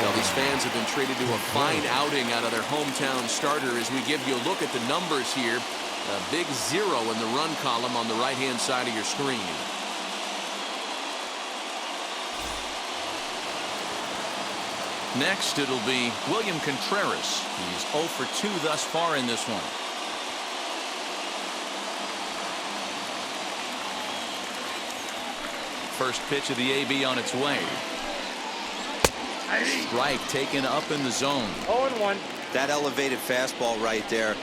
Well, these fans have been treated to a fine outing out of their hometown starter as we give you a look at the numbers here. A big 0 in the run column on the right-hand side of your screen. Next, it'll be William Contreras. He's 0 for 2 thus far in this one. First pitch of the AB on its way. Strike taken up in the zone. 0-1. That elevated fastball right there,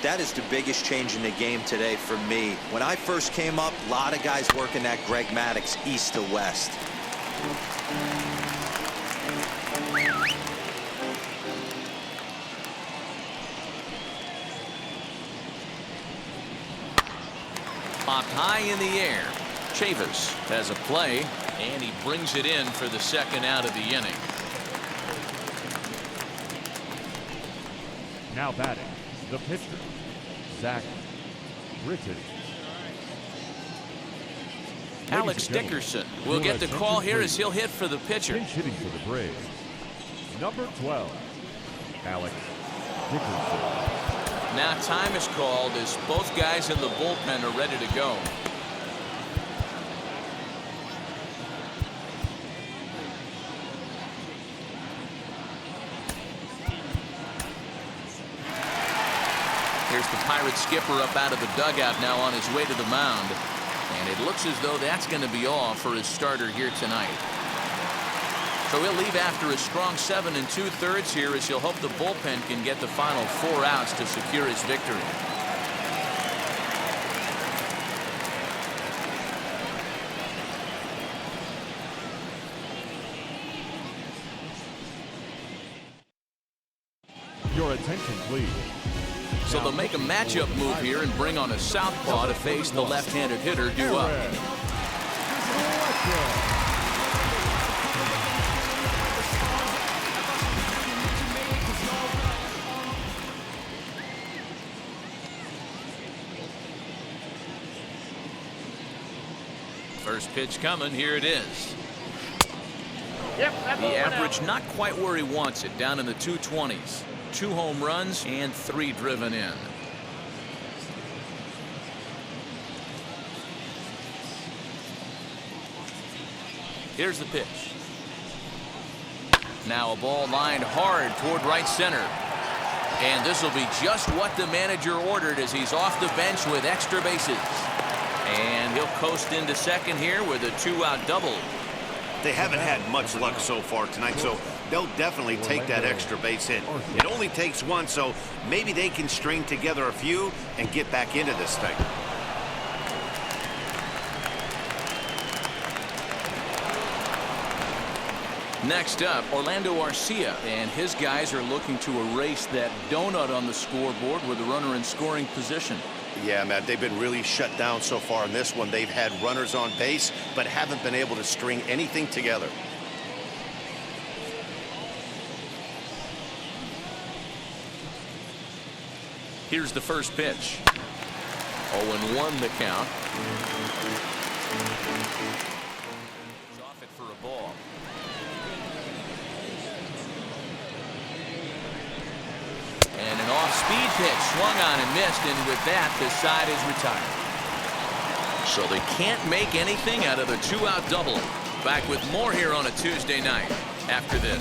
that is the biggest change in the game today for me. When I first came up, a lot of guys working that Greg Maddux east to west. Popped high in the air. Chavis has a play, and he brings it in for the second out of the inning. Now batting, the pitcher, Zach Britton. Alex Dickerson will get the call here as he'll hit for the pitcher. Pinch hitting for the Braves, number 12, Alex Dickerson. Now time is called as both guys in the bullpen are ready to go. Here's the Pirates skipper up out of the dugout now on his way to the mound. And it looks as though that's going to be all for his starter here tonight. So he'll leave after a strong 7 2/3 here as he'll hope the bullpen can get the final 4 outs to secure his victory. Your attention, please. So they'll make a matchup move here and bring on a southpaw to face the left-handed hitter due up. First pitch coming. Here it is. The average not quite where he wants it, down in the 220s. 2 home runs and 3 driven in. Here's the pitch. Now a ball lined hard toward right center. And this will be just what the manager ordered as he's off the bench with extra bases. And he'll coast into second here with a 2-out double. They haven't had much luck so far tonight, so they'll definitely take that extra base hit. It only takes one, so maybe they can string together a few and get back into this thing. Next up, Orlando Arcia, and his guys are looking to erase that donut on the scoreboard with a runner in scoring position. Yeah, Matt, they've been really shut down so far in this one. They've had runners on base, but haven't been able to string anything together. Here's the first pitch. 0-1 the count. Off it for a ball. And an off-speed pitch swung on and missed, and with that, the side is retired. So they can't make anything out of the 2-out double. Back with more here on a Tuesday night after this.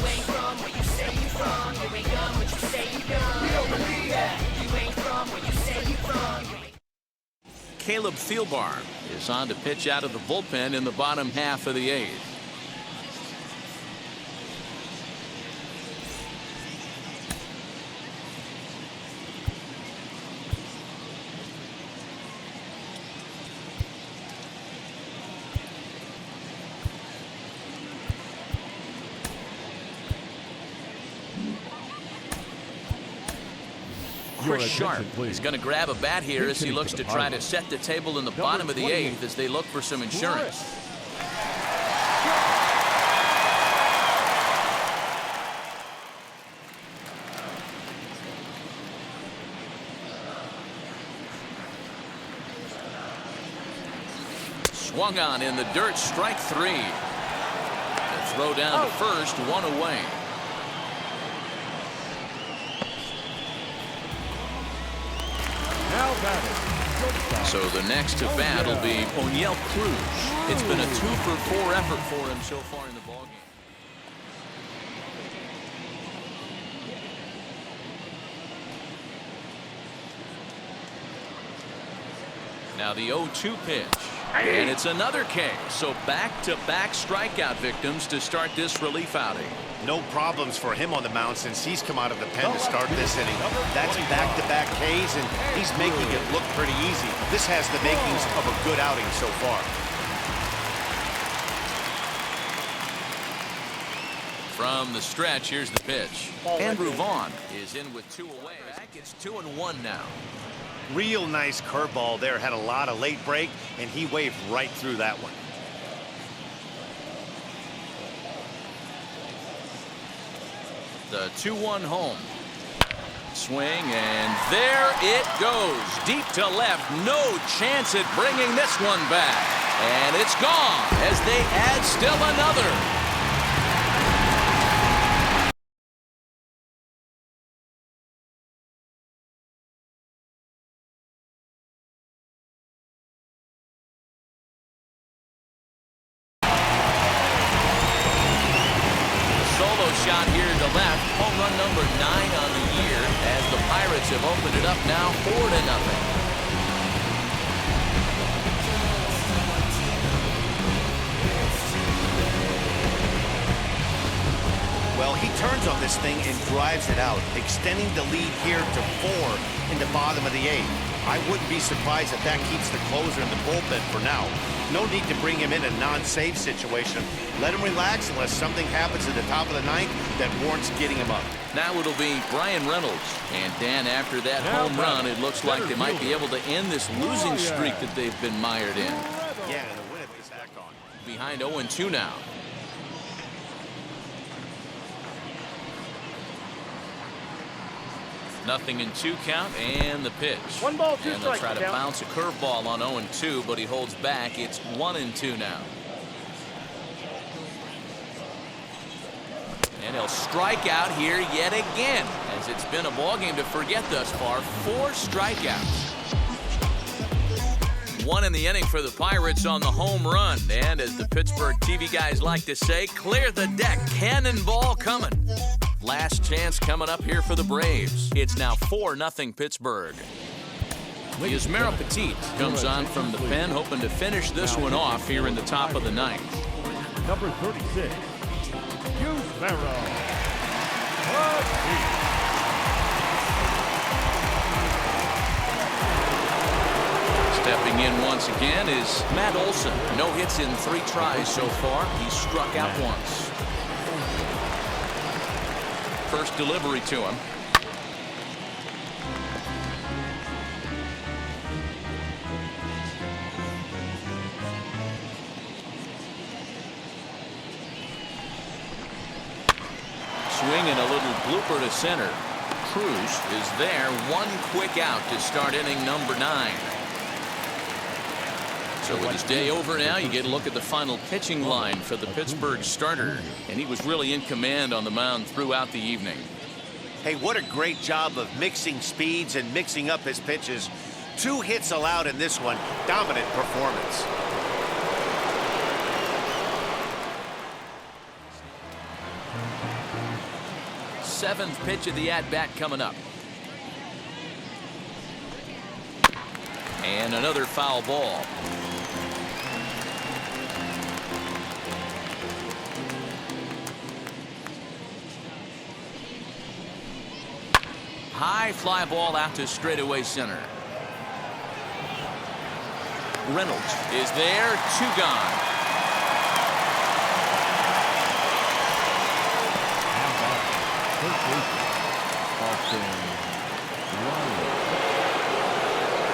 Caleb Thielbar is on to pitch out of the bullpen in the bottom half of the 8th. Chris Sharp is going to grab a bat here as he looks to try to set the table in the bottom of the 8th as they look for some insurance. Swung on in the dirt, strike 3. The throw down to first, 1 away. So the next to bat will be O'Neill Cruz. It's been a 2-for-4 effort for him so far in the ballgame. Now the 0-2 pitch. And it's another K. So back-to-back strikeout victims to start this relief outing. No problems for him on the mound since he's come out of the pen to start this inning. That's back-to-back Ks, and he's making it look pretty easy. This has the makings of a good outing so far. From the stretch, here's the pitch. Andrew Vaughn is in with 2 away. It's 2-1 now. Real nice curveball there. Had a lot of late break, and he waved right through that one. The 2-1 home. Swing, and there it goes. Deep to left. No chance at bringing this one back. And it's gone as they add still another. Shot here to left. Home run number 9 on the year as the Pirates have opened it up now 4-0. Well, Well, he turns on this thing and drives it out, extending the lead here to 4 in the bottom of the 8th. I wouldn't be surprised if that keeps the closer in the bullpen for now. No need to bring him in a non-save situation. Let him relax unless something happens at the top of the 9th that warrants getting him up. Now it'll be Brian Reynolds. And Dan, after that home run, it looks like they might be able to end this losing streak that they've been mired in. Yeah, and the win is back on. Behind 0-2 now. Nothing in 2 count, and the pitch. 1 ball, 2 and they'll strikes. try to Count. bounce a curveball on 0-2, but he holds back. It's 1-2 now. And he'll strike out here yet again, as it's been a ball game to forget thus far. 4 strikeouts. 1 in the inning for the Pirates on the home run. And as the Pittsburgh TV guys like to say, clear the deck, cannonball coming. Last chance coming up here for the Braves. It's now 4-0 Pittsburgh. Yasmero Petit comes on from the pen, hoping to finish this one off here in the top of the 9th. Number 36, Yasmero Petit. Stepping in once again is Matt Olson. No hits in 3 tries so far. He's struck out once. First delivery to him. Swinging a little blooper to center. Cruz is there. 1 quick out to start inning number 9. So with his day over now, you get a look at the final pitching line for the Pittsburgh starter. And he was really in command on the mound throughout the evening. Hey, what a great job of mixing speeds and mixing up his pitches. 2 hits allowed in this one. Dominant performance. Seventh pitch of the at-bat coming up. And another foul ball. High fly ball out to straightaway center. Reynolds is there. 2 gone.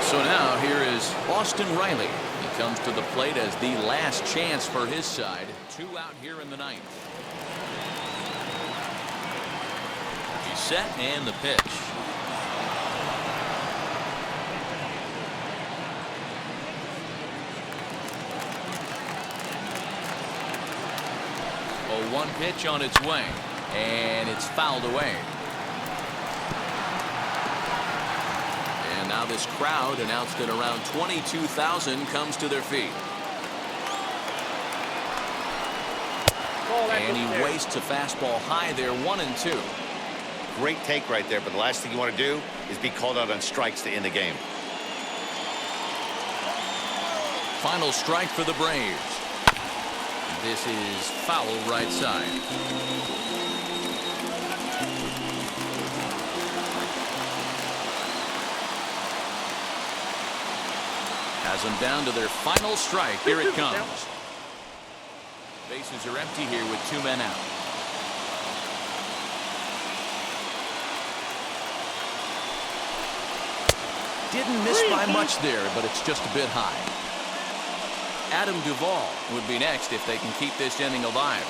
So now here is Austin Riley. He comes to the plate as the last chance for his side. 2 out here in the 9th. He's set and the pitch. Oh, 1 pitch on its way, and it's fouled away. And now this crowd, announced at around 22,000, comes to their feet. And he wastes a fastball high there. 1-2. Great take right there, but the last thing you want to do is be called out on strikes to end the game. Final strike for the Braves. This is foul right side. Has them down to their final strike. Here it comes. Bases are empty here with 2 men out. Didn't miss by much there, but it's just a bit high. Adam Duvall would be next if they can keep this inning alive.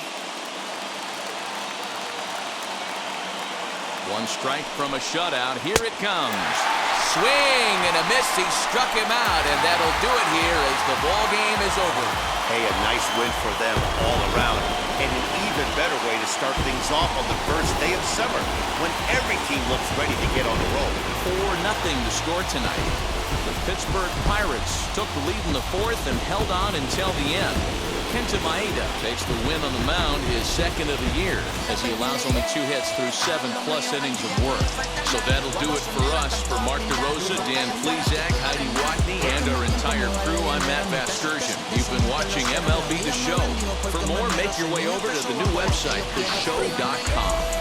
1 strike from a shutout. Here it comes. Swing and a miss. He struck him out, and that'll do it here as the ball game is over. Hey, a nice win for them all around, and an even better way to start things off on the first day of summer when every team looks ready to get on the roll. 4-0 to score tonight. The Pittsburgh Pirates took the lead in the 4th and held on until the end. Kenta Maeda takes the win on the mound, his 2nd of the year, as he allows only 2 hits through 7+ innings of work. So that'll do it for us. For Mark DeRosa, Dan Plesac, Heidi Watney, and our entire crew, I'm Matt Vasgersian. You've been watching MLB The Show. For more, make your way over to the new website, theshow.com.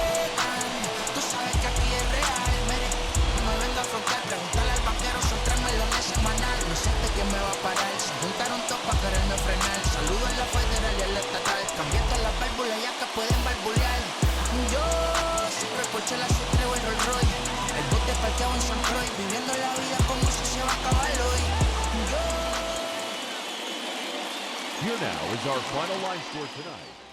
Here now is our final line score tonight.